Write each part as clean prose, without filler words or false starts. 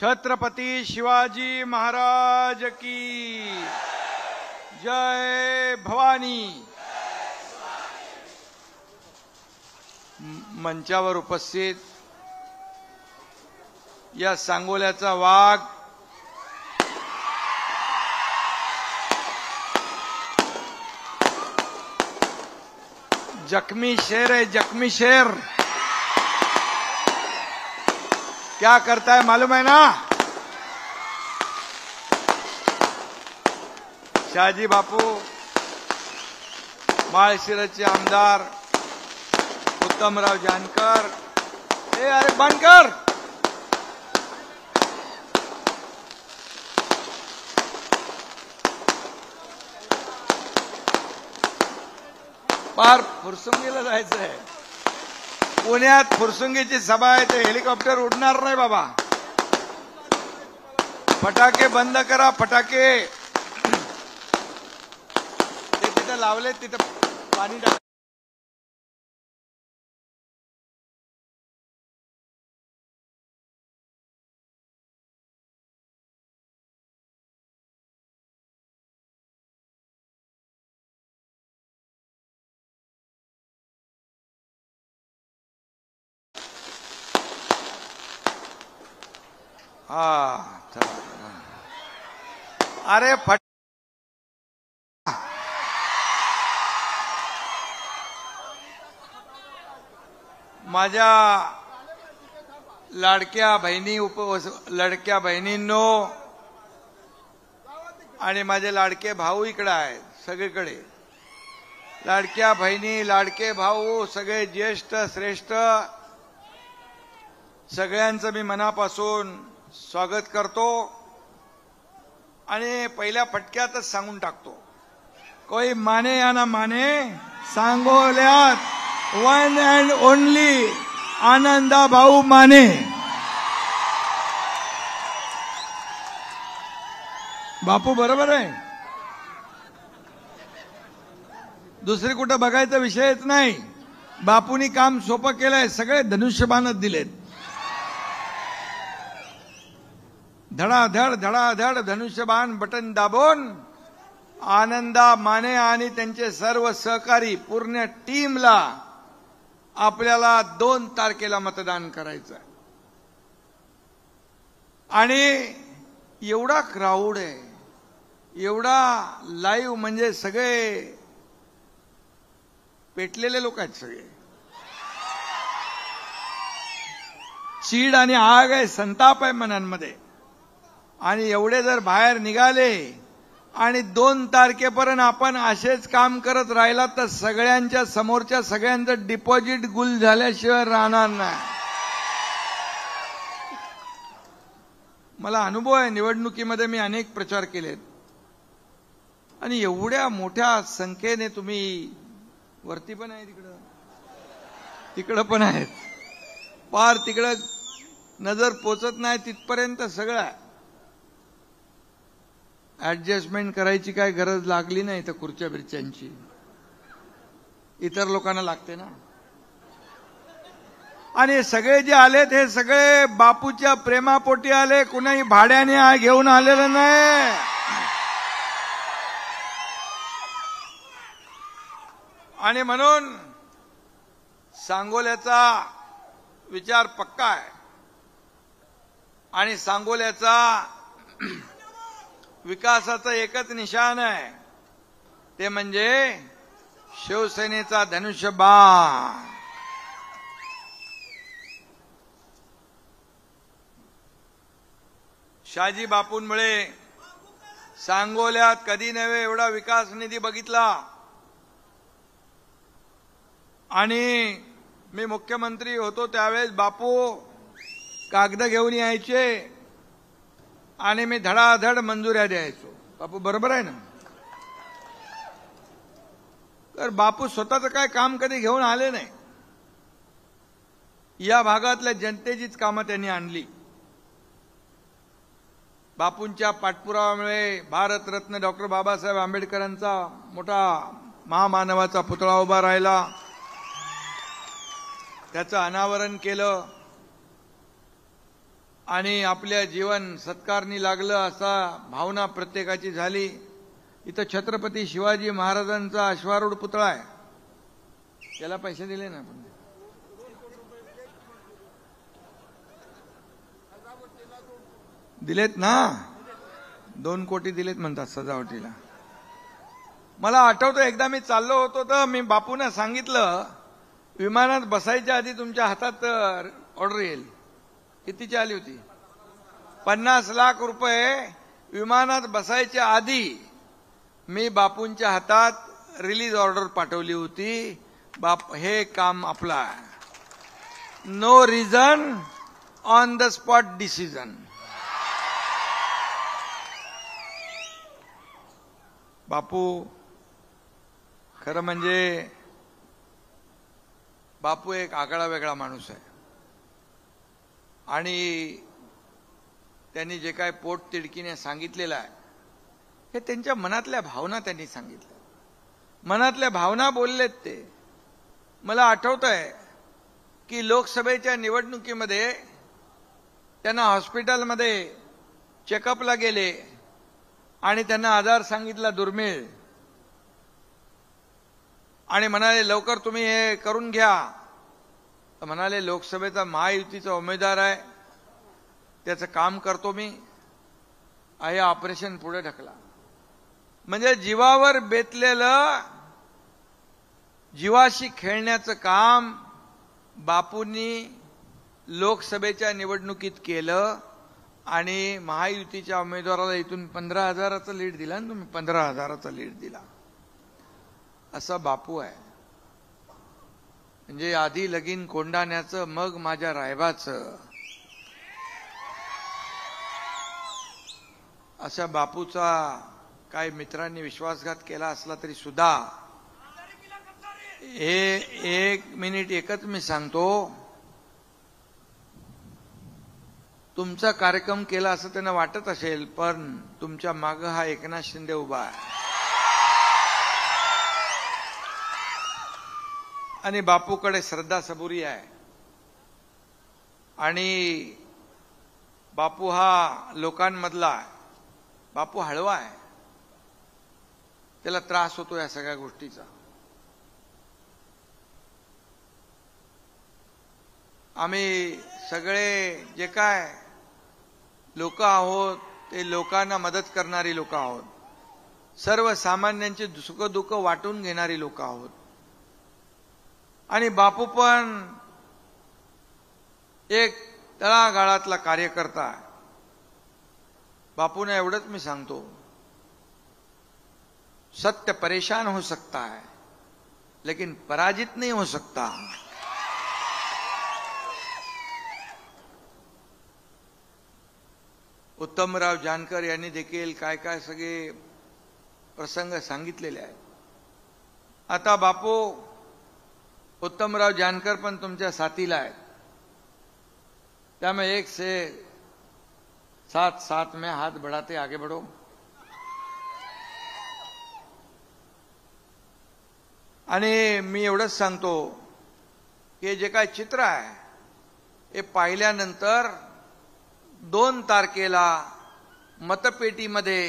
छत्रपती शिवाजी महाराज की जय भवानी। मंचावर उपस्थित या सांगोल्याचा वाघ जख्मी शेर है, जख्मी शेर। क्या करता है मालूम है ना? शहाजी बापू, माळशिरसचे आमदार उत्तमराव जानकर, अरे बनकर, पार फुरसुंगीला जायचंय। पुण्यात फुरसुंगीची सभा आहे, ते हेलिकॉप्टर उडणार नाही बाबा। फटाके बंद करा, फटाके ते तिथे लावले, तिथे पाणी टाक। अरे माझ्या लाडक्या बहिणी लडक्या बहिणींनो आणि माझे लाडके भाऊ इकडे आहेत सगळीकडे। लाडक्या बहिणी, लाडके भाऊ, सगळे ज्येष्ठ श्रेष्ठ, सगळ्यांचं मी मनापासून स्वागत करतो आणि पहिल्या फटक्यातच सांगून टाकतो, कोई माने या ना माने, सांगोल्यात वन अँड ओनली आनंदा भाऊ माने। बापू बरोबर आहे, दुसरी कुठं बघायचा विषयच नाही। बापूंनी काम सोपं केलंय, सगळे धनुष्यबाणच दिलेत। धडाधड धडाधड धनुष्यबाण बटन दाबून आनंदा माने आणि त्यांचे सर्व सहकारी पूर्ण टीमला आपल्याला 2 तारखेला मतदान करायचं आहे। आणि एवढा क्राऊड आहे, एवढा लाईव्ह, म्हणजे सगळे पेटलेले लोक आहेत, सगळे चीड आणि आग आहे, संताप आहे मनांमध्ये। आणि एवढे जर बाहेर निघाले आणि 2 तारखेपर्यंत आपण असेच काम करत राहिला तर सगळ्यांच्या समोरच्या सगळ्यांचं डिपॉझिट गुल झाल्याशिवाय राहणार नाही। मला अनुभव आहे, निवडणुकीमध्ये मी अनेक प्रचार केलेत आणि एवढ्या मोठ्या संख्येने तुम्ही वरती पण आहे, तिकडं पण आहेत, पार तिकडं नजर पोचत नाही तिथपर्यंत सगळं ऍडजस्टमेंट करायची काय गरज लागली नाही तर खुर्च्या बिरच्यांची इतर लोकांना लागते ना। आणि सगळे जे आलेत हे सगळे बापूच्या प्रेमापोटी आले, कुणाही भाड्याने घेऊन आलेलं नाही। आणि म्हणून सांगोल्याचा विचार पक्का आहे आणि सांगोल्याचा विकासाचं एकच निशाण आहे, ते म्हणजे शिवसेनेचा धनुष्यबाण। शहाजी बापूंमुळे सांगोल्यात कधी नव्हे एवढा विकास निधी बघितला। आणि मी मुख्यमंत्री होतो त्यावेळेस बापू कागद घेऊन यायचे आणि मी धडाधड मंजुऱ्या द्यायचो। बापू बरोबर आहे ना? तर बापू स्वतःचं काय काम कधी घेऊन आले नाही, या भागातल्या जनतेचीच कामं त्यांनी आणली। बापूंच्या पाठपुराव्यामुळे भारतरत्न डॉक्टर बाबासाहेब आंबेडकरांचा मोठा महामानवाचा पुतळा उभा राहिला, त्याचं अनावरण केलं आणि आपल्या जीवन सत्कारणी लागलं असा भावना प्रत्येकाची झाली. इथं छत्रपती शिवाजी महाराजांचा अश्वारूढ पुतळा आहे. त्याला पैसे दिले ना आपण? दिलेत ना? 2 कोटी दिलेत म्हणतात सजावटीला. मला आठवतं एकदा मी चाललो होतो तर मी बापूंना सांगितलं, विमानात बसायच्या आधी तुमच्या हातात ऑर्डर येईल. कितीची आली होती? 50 लाख रुपये विमानात बसायच्या आधी मी बापूंच्या हातात रिलीज ऑर्डर पाठवली होती. बाप हे काम आपलं आहे. No reason, on the spot decision. Bapu खरं म्हणजे बापू एक आगळा वेगळा माणूस आहे. आणि त्यांनी जे काय पोट तिडकीने सांगितलेलं आहे हे त्यांच्या मनातल्या भावना त्यांनी सांगितल्या. मनातल्या भावना बोललेत ते. मला आठवतंय की लोकसभेच्या निवडणुकीमध्ये त्यांना हॉस्पिटलमध्ये चेकअपला गेले आणि त्यांना आजार सांगितला दुर्मिळ आणि म्हणाले लवकर तुम्ही हे करून घ्या. तर म्हणाले लोकसभेचा महायुतीचा उमेदवार आहे, त्याचं काम करतो मी. हे ऑपरेशन पुढे ढकला. म्हणजे जीवावर बेतलेलं, जीवाशी खेळण्याचं काम बापूंनी लोकसभेच्या निवडणुकीत केलं आणि महायुतीच्या उमेदवाराला इथून 15,000चा लीड दिला ना तुम्ही? 15,000चा लीड दिला. असा बापू आहे. म्हणजे आधी लगीन कोंडाण्याचं, मग माझ्या रायबाचं. अशा बापूचा काही मित्रांनी विश्वासघात केला असला तरी सुद्धा हे 1 मिनिट एकच मी सांगतो, तुमचा कार्यक्रम केला असं त्यांना वाटत असेल, पण तुमच्या मागं हा एकनाथ शिंदे उभा आहे. आणि बापूकडे श्रद्धा सबुरी आहे. आणि बापू हा लोकांमधला आहे. बापू हळवा आहे. त्याला त्रास होतो या सगळ्या गोष्टीचा. आम्ही सगळे जे काय लोक आहोत ते लोकांना मदत करणारी लोक आहोत. सर्वसामान्यांचे सुखदुःख वाटून घेणारी लोक आहोत. आणि बापू पण एक तळागाळातला कार्यकर्ता आहे. बापूने एवढंच मी सांगतो, सत्य परेशान हो सकता है लेकिन पराजित नहीं हो सकता. उत्तमराव जानकर यांनी देखील काय काय सगळे प्रसंग सांगितलेले आहेत. आता बापू उत्तमराव जानकर पण तुमच्या साथीला आहेत. त्यामुळे 1 से 7 में हाथ बढ़ाते आगे बढ़ो. आणि मी एवढंच सांगतो की जे काय चित्र आहे हे पाहिल्यानंतर 2 तारखेला मतपेटीमध्ये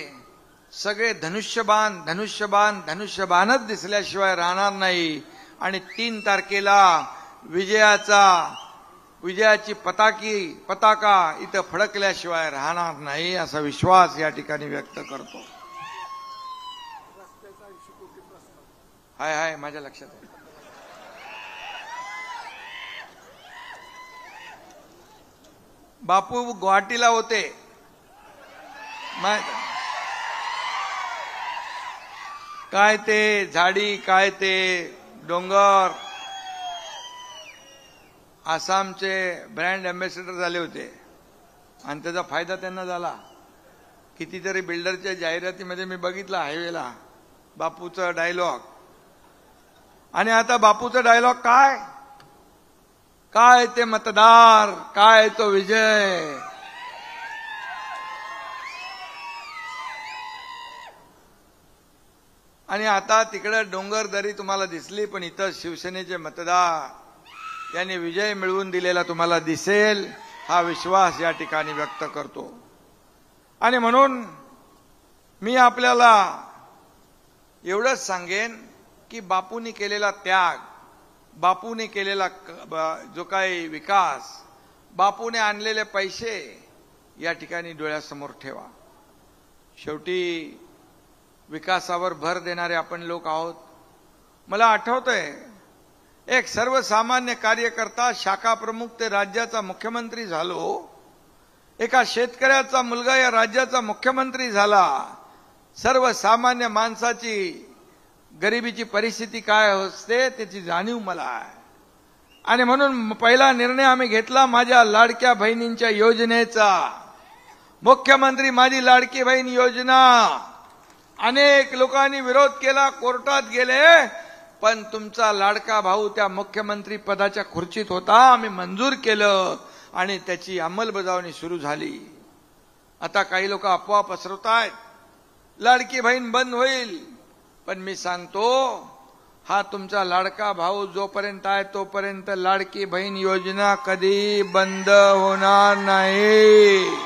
सगळे धनुष्यबाण धनुष्यबाण धनुष्यबाणच दिसल्याशिवाय राहणार नाही. आणि 3 तारखेला विजयाची पताका इथं फडकल्याशिवाय राहणार नाही असा विश्वास या ठिकाणी व्यक्त करतो. हाय माझ्या लक्षात आहे. बापू गुवाहाटीला होते. काय ते झाडी, काय ते डोंगर. आसामचे ब्रँड अँबॅसेडर झाले होते आणि त्याचा फायदा त्यांना झाला. कितीतरी बिल्डरच्या जाहिरातीमध्ये मी बघितलं हायवेला बापूचा डायलॉग. आणि आता बापूचा डायलॉग काय ते मतदार, काय तो विजय. आणि आता तिकडे डोंगर दरी तुम्हाला दिसली, पण इथं शिवसेनेचे मतदार यांनी विजय मिळवून दिलेला तुम्हाला दिसेल. हा विश्वास या ठिकाणी व्यक्त करतो. आणि म्हणून मी आपल्याला एवढंच सांगेन की बापूंनी केलेला त्याग, बापूने केलेला जो काही विकास, बापूने आणलेले पैसे या ठिकाणी डोळ्यासमोर ठेवा. शेवटी विकासावर भर देणारे आपण लोक आहोत. मला आठवतंय एक सर्वसामान्य कार्यकर्ता, शाखा प्रमुख ते राज्याचा मुख्यमंत्री झालो. एका शेतकऱ्याचा मुलगा या राज्याचा मुख्यमंत्री झाला. सर्वसामान्य माणसाची गरिबीची परिस्थिती काय असते त्याची जाणीव मला आहे. आणि म्हणून पहिला निर्णय आम्ही घेतला माझ्या लाडक्या बहिणींच्या योजनेचा. मुख्यमंत्री माझी लाडकी बहीण योजना. अनेक लोकांनी विरोध केला, कोर्टात गेले, पण तुमचा लाडका भाऊ त्या मुख्यमंत्री पदाच्या खुर्चीत होता. आम्ही मंजूर केलं आणि त्याची अंमलबजावणी सुरू झाली. आता काही लोक अफवा पसरवतायत लाडकी बहीण बंद होईल, पण मी सांगतो हा तुमचा लाडका भाऊ जोपर्यंत आहे तोपर्यंत लाडकी बहीण योजना कधी बंद होणार नाही.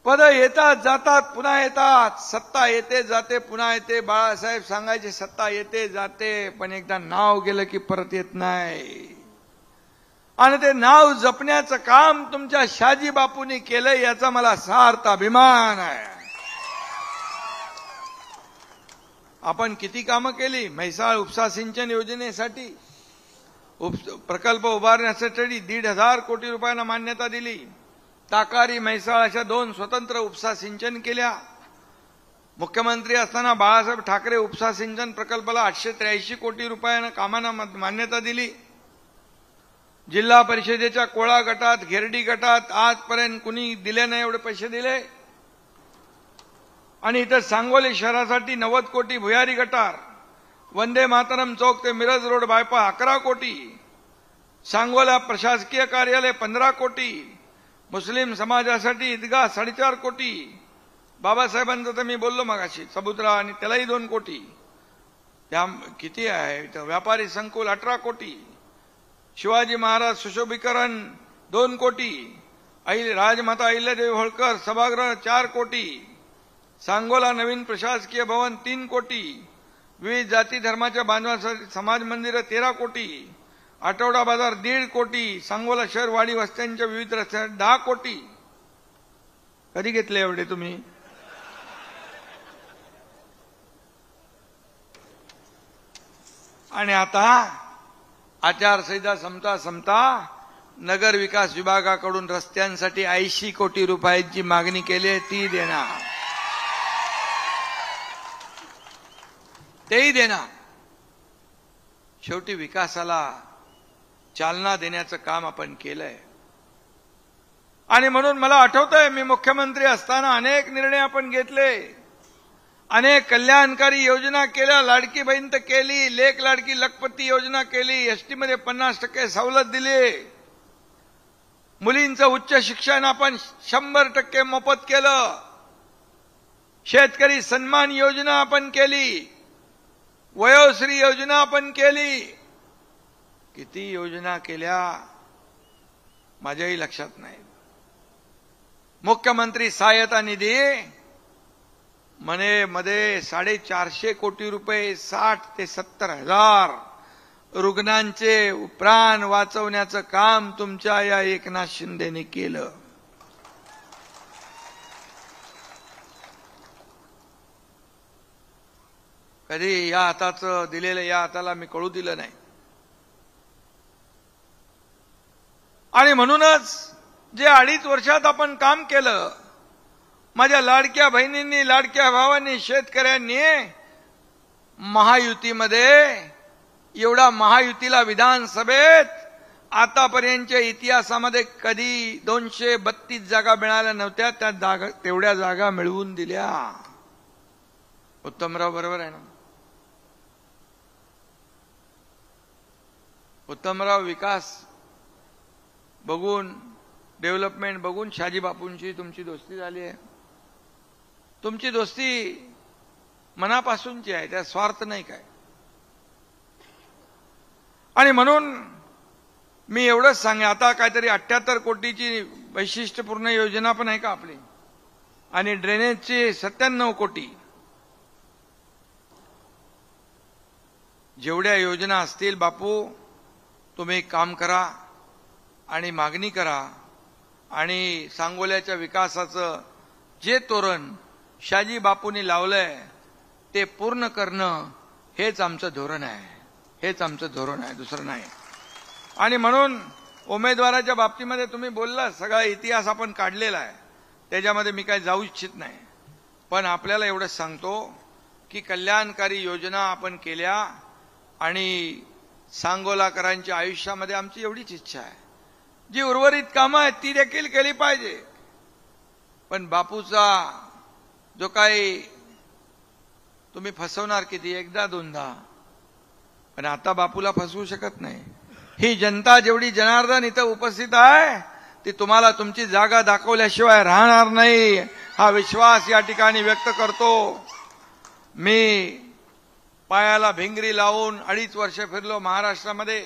पद येतात जातात पुन्हा येतात, सत्ता येते जाते पुन्हा येते. बाळासाहेब सांगायचे सत्ता येते जाते, पण एकदा नाव गेलं की परत येत नाही. आणि ते नाव जपण्याचं काम तुमच्या शाजी बापूंनी केलं याचा मला सार्थ अभिमान आहे. आपण किती कामं केली. म्हैसाळ उपसा सिंचन योजनेसाठी प्रकल्प उभारण्यासाठी 1,500 कोटी रुपयांना मान्यता दिली. ताकारी म्हैसाळ अशा 2 स्वतंत्र उपसा सिंचन केल्या. मुख्यमंत्री असताना बाळासाहेब ठाकरे उपसा सिंचन प्रकल्पाला 883 कोटी रुपयांना कामांना मान्यता दिली. जिल्हा परिषदेच्या कोळा गटात, घेरडी गटात आजपर्यंत कुणी दिले नाही एवढे पैसे दिले. आणि इथं सांगोली शहरासाठी 90 कोटी भुयारी गटार, वंदे मातरम चौक ते मिरज रोड बायपास 11 कोटी, सांगोला प्रशासकीय कार्यालय 15 कोटी, मुस्लिम समाजासाठी ईदगाह 4.5 कोटी, बाबासाहेबांचं तर मी बोललो मगाशी सबुद्रा आणि त्यालाही 2 कोटी. त्या किती आहे. व्यापारी संकुल 18 कोटी, शिवाजी महाराज सुशोभीकरण 2 कोटी, राजमाता अहिल्यादेवी होळकर सभागृह 4 कोटी, सांगोला नवीन प्रशासकीय भवन 3 कोटी, विविध जाती धर्माच्या बांधवांसाठी समाज मंदिरं 13 कोटी, आठवडा बाजार 1.5 कोटी, सांगोला शहर वाडी वस्त्यांच्या विविध रस्त्यात 10 कोटी. कधी घेतले एवढे तुम्ही? आणि आता आचारसंहिता संपता नगर विकास विभागाकडून रस्त्यांसाठी 80 कोटी रुपयांची मागणी केली आहे, ती देणार, तेही देणार. शेवटी विकासाला चालना देण्याचं काम आपण केलंय. आणि म्हणून मला आठवतंय मी मुख्यमंत्री असताना अनेक निर्णय आपण घेतले, अनेक कल्याणकारी योजना केल्या. लाडकी बहीण तर केली, लेक लाडकी लखपती योजना केली, एसटी मध्ये 50% सवलत दिली, मुलींचं उच्च शिक्षण आपण 100% मोफत केलं, शेतकरी सन्मान योजना आपण केली, वयोश्री योजना आपण केली. किती योजना केल्या माझ्याही लक्षात नाही. मुख्यमंत्री सहायता निधी मध्ये 450 कोटी रुपये 60 ते 70 हजार रुग्णांचे प्राण वाचवण्याचं काम तुमच्या या एकनाथ शिंदेने केलं. कधी या हाताचं दिलेलं या हाताला मी कळू दिलं नाही. आणि म्हणूनच जे 2.5 वर्षात आपण काम केलं, माझ्या लाडक्या बहिणींनी, लाडक्या भावांनी, शेतकऱ्यांनी महायुतीमध्ये एवढा महायुतीला विधानसभेत आतापर्यंतच्या इतिहासामध्ये कधी 232 जागा मिळाल्या नव्हत्या, त्या तेवढ्या जागा मिळवून दिल्या. उत्तमराव बरोबर आहे ना? उत्तमराव विकास बघून, डेव्हलपमेंट बघून शाजी बापूंची तुमची दोस्ती झाली आहे. तुमची दोस्ती मनापासूनची आहे, त्यात स्वार्थ नाही काय. आणि म्हणून मी एवढंच सांगे, आता काहीतरी 78 कोटीची वैशिष्ट्यपूर्ण योजना पण आहे का आपली, आणि ड्रेनेजची 97 कोटी. जेवढ्या योजना असतील बापू, तुम्ही काम करा आणि मागणी करा, आणि सांगोल्याच्या विकासाचं जे तोरण शाजी बापूंनी लावलंय ते पूर्ण करणं हेच आमचं धोरण आहे, हेच आमचं धोरण आहे, दुसरं नाही. आणि म्हणून उमेदवाराच्या बाबतीमध्ये तुम्ही बोलला, सगळा इतिहास आपण काढलेला आहे, त्याच्यामध्ये मी काही जाऊ इच्छित नाही. पण आपल्याला एवढंच सांगतो की कल्याणकारी योजना आपण केल्या, आणि सांगोलाकरांच्या आयुष्यामध्ये आमची एवढीच इच्छा आहे, जी उर्वरित कामं आहेत ती देखील केली पाहिजे. पण बापूचा जो काही तुम्ही फसवणार किती, एकदा दोनदा, पण आता बापूला फसवू शकत नाही. ही जनता जेवढी जनार्दन इथं उपस्थित आहे ती तुम्हाला तुमची जागा दाखवल्याशिवाय राहणार नाही, हा विश्वास या ठिकाणी व्यक्त करतो. मी पायाला भिंगरी लावून 2.5 वर्ष फिरलो महाराष्ट्रामध्ये,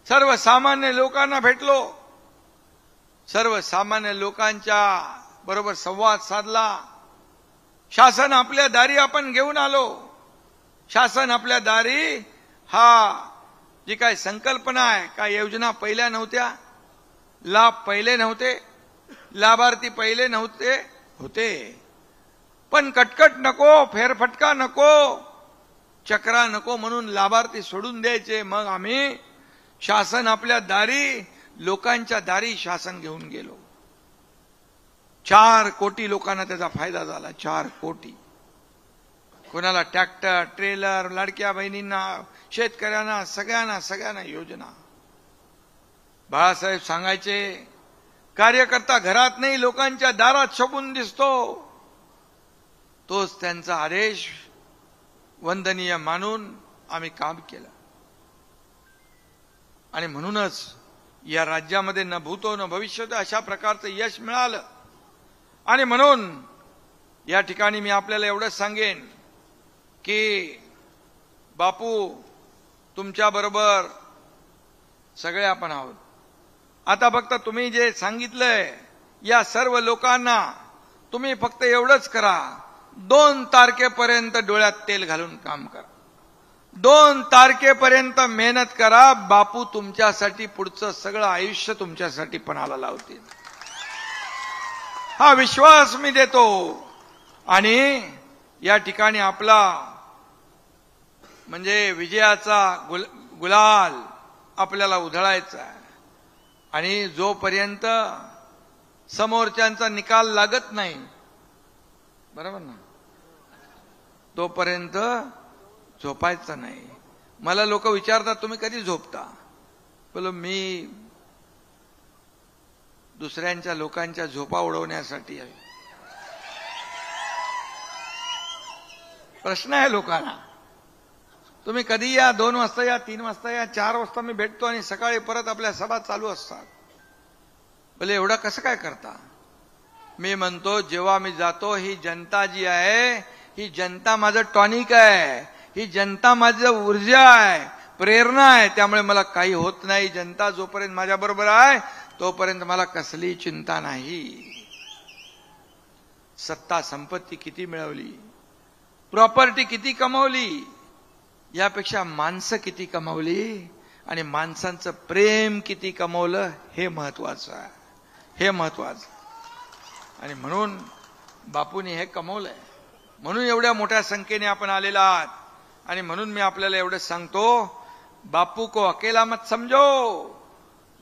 सर्वसामान्य लोकांना भेटलो, सर्वसामान्य लोकांच्या बरोबर संवाद साधला. शासन आपल्या दारी आपण घेऊन आलो. शासन आपल्या दारी हा जी काय संकल्पना आहे, काय योजना पहिल्या नव्हत्या, लाभ पहिले नव्हते, लाभार्थी पहिले नव्हते होते, पण कटकट नको, फेरफटका नको, चक्रा नको म्हणून लाभार्थी सोडून द्यायचे. मग आम्ही शासन आपल्या दारी, लोकांच्या दारी शासन घेऊन गेलो. 4 कोटी लोकांना त्याचा फायदा झाला. 4 कोटी. कोणाला ट्रॅक्टर, ट्रेलर, लाडक्या बहिणींना, शेतकऱ्यांना, सगळ्यांना योजना. बाळासाहेब सांगायचे, कार्यकर्ता घरात नाही लोकांच्या दारात शोभून दिसतो. तोच त्यांचा आदेश वंदनीय मानून आम्ही काम केलं. आणि म्हणूनच या राज्यामध्ये न भूतो न भविष्यतो अशा प्रकारचं यश मिळालं. आणि म्हणून या ठिकाणी मी आपल्याला एवढंच सांगेन की बापू तुमच्या बरोबर सगळे आपण आहोत. आता फक्त तुम्ही जे सांगितलंय या सर्व लोकांना तुम्ही फक्त एवढंच करा, 2 तारखेपर्यंत डोळ्यात तेल घालून काम करा. 2 तारखेपर्यंत मेहनत करा. बापू तुमच्यासाठी पुढचं सगळं आयुष्य तुमच्यासाठी पणाला लावतील, हा विश्वास मी देतो. आणि या ठिकाणी आपला म्हणजे विजयाचा गुलाल आपल्याला उधळायचा आहे. आणि जोपर्यंत समोरच्यांचा निकाल लागत नाही, बरोबर ना, तोपर्यंत झोपायचं नाही. मला लोक विचारतात तुम्ही कधी झोपता? बोलो मी दुसऱ्यांच्या लोकांच्या झोपा उडवण्यासाठी आहे. प्रश्न आहे लोकांना, तुम्ही कधी या, 2 वाजता या, 3 वाजता या, 4 वाजता मी भेटतो आणि सकाळी परत आपल्या सभा चालू असतात. बोले एवढं कसं काय करता? मी म्हणतो जेव्हा मी जातो, ही जनता जी आहे, ही जनता माझं टॉनिक आहे, ही जनता माझं ऊर्जा आहे, प्रेरणा आहे. त्यामुळे मला काही होत नाही. जनता जोपर्यंत माझ्या बरोबर आहे तोपर्यंत मला कसली चिंता नाही. सत्ता संपत्ती किती मिळवली, प्रॉपर्टी किती कमावली, यापेक्षा माणसं किती कमावली आणि माणसांचं प्रेम किती कमावलं हे महत्वाचं आहे, हे महत्वाचं. आणि म्हणून बापूंनी हे कमवलंय, म्हणून एवढ्या मोठ्या संख्येने आपण आलेला आहात. आणि म्हणून मी आपल्याला एवढंच सांगतो, बापू को अकेला मत समझो,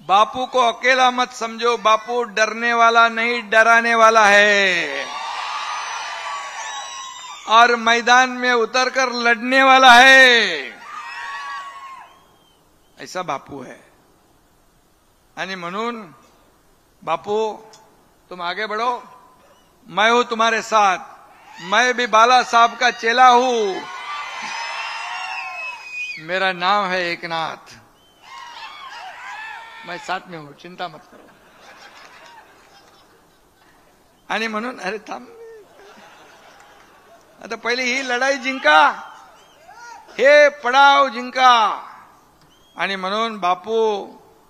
बापू को अकेला मत समझो. बापू डरने वाला नहीं, डराने वाला है, और मैदान में उतरकर लड़ने वाला है. ऐसा बापू है. आणि म्हणून बापू तुम आगे बढ़ो, मैं हूं तुम्हारे साथ, मैं भी बाला साहब का चेला हूं, मेरा नाम है एकनाथ, मैं साथ में हूं, चिंता मत करो. आणि म्हणून अरे थांब, आता पहिले ही लढाई जिंका, हे पडाव जिंका, आणि म्हणून बापू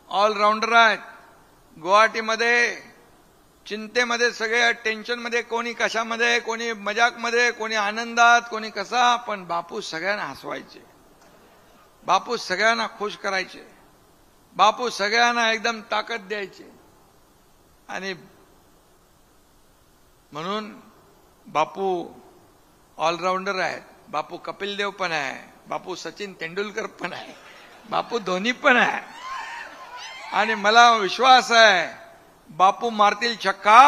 ऑलराऊंडर आहेत. गुवाहाटीमध्ये चिंतेमध्ये, सगळे टेन्शनमध्ये, कोणी कशामध्ये, कोणी मजाकमध्ये, कोणी आनंदात, कोणी कसा, पण बापू सगळ्यांना हसवायचे, बापू सगळ्यांना खुश करायचे, बापू सगळ्यांना एकदम ताकद द्यायचे. आणि म्हणून बापू ऑलराऊंडर आहेत. बापू कपिल देव पण आहे, बापू सचिन तेंडुलकर पण आहे, बापू धोनी पण आहे. आणि मला विश्वास आहे बापू मारतील छक्का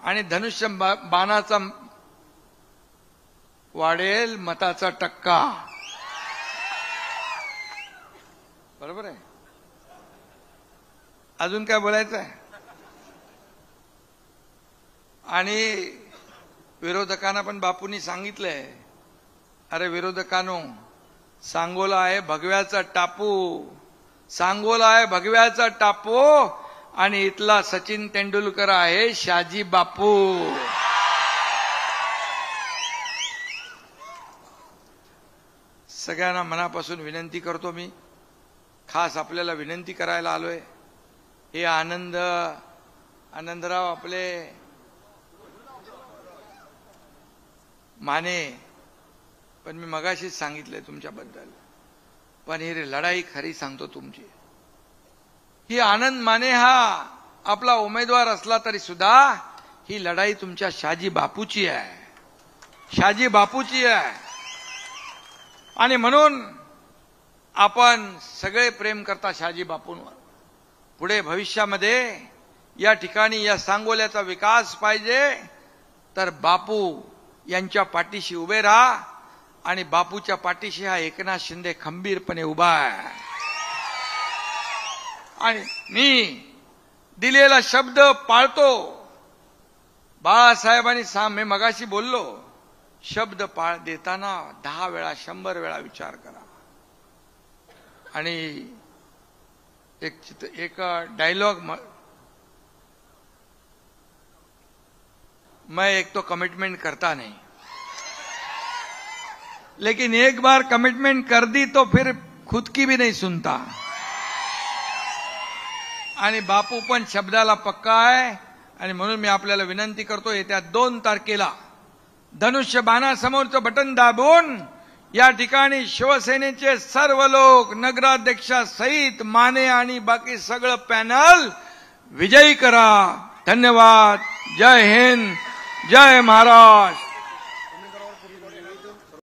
आणि धनुष्य बाणाचा वाढेल मताचा टक्का. बरोबर आहे. अजून काय बोलायचं आहे? आणि विरोधकांना पण बापूंनी सांगितलंय, अरे विरोधकांनो, सांगोला आहे भगव्याचा टापू, सांगोला आहे भगव्याचा टापू, आणि इथला सचिन तेंडुलकर आहे शाजी बापू. सगळ्यांना मनापासून विनंती करतो, मी खास आपल्याला विनंती करायला आलोय. हे आनंदराव आपले माने, पण मी मगाशीच सांगितलंय तुमच्याबद्दल, पण ही लढाई खरी सांगतो तुमची. ही आनंद माने हा आपला उमेदवार असला तरी सुद्धा ही लढाई तुमच्या शाजी बापूची आहे, शाजी बापूची आहे. आणि म्हणून आपण सगळे प्रेम करता शाजी बापूंवर. पुढे भविष्यामध्ये या ठिकाणी या सांगोल्याचा विकास पाहिजे तर बापू यांच्या पाठीशी उभे राहा. आणि बापूच्या पाठीशी हा एकनाथ शिंदे खंबीरपणे उभा आहे. आणि मी दिलेला शब्द पाळतो. बाळासाहेबांनी मी मगाशी बोललो, शब्द देताना 10 वेळा 100 वेळा विचार करा. आणि एक डायलॉग, मैं एक तो कमिटमेंट करता नहीं, लेकिन एक बार कमिटमेंट कर दी तो फिर खुद की भी नहीं सुनता. आणि बापू पण शब्दाला पक्का आहे. आणि म्हणून मी आपल्याला विनंती करतो, येत्या 2 तारखेला धनुष्य बाणासमोरचं बटन दाबून या ठिकाणी शिवसेनेचे सर्व लोक, नगराध्यक्षासहित माने आणि बाकी सगळं पॅनल विजयी करा. धन्यवाद. जय हिंद, जय महाराष्ट्र.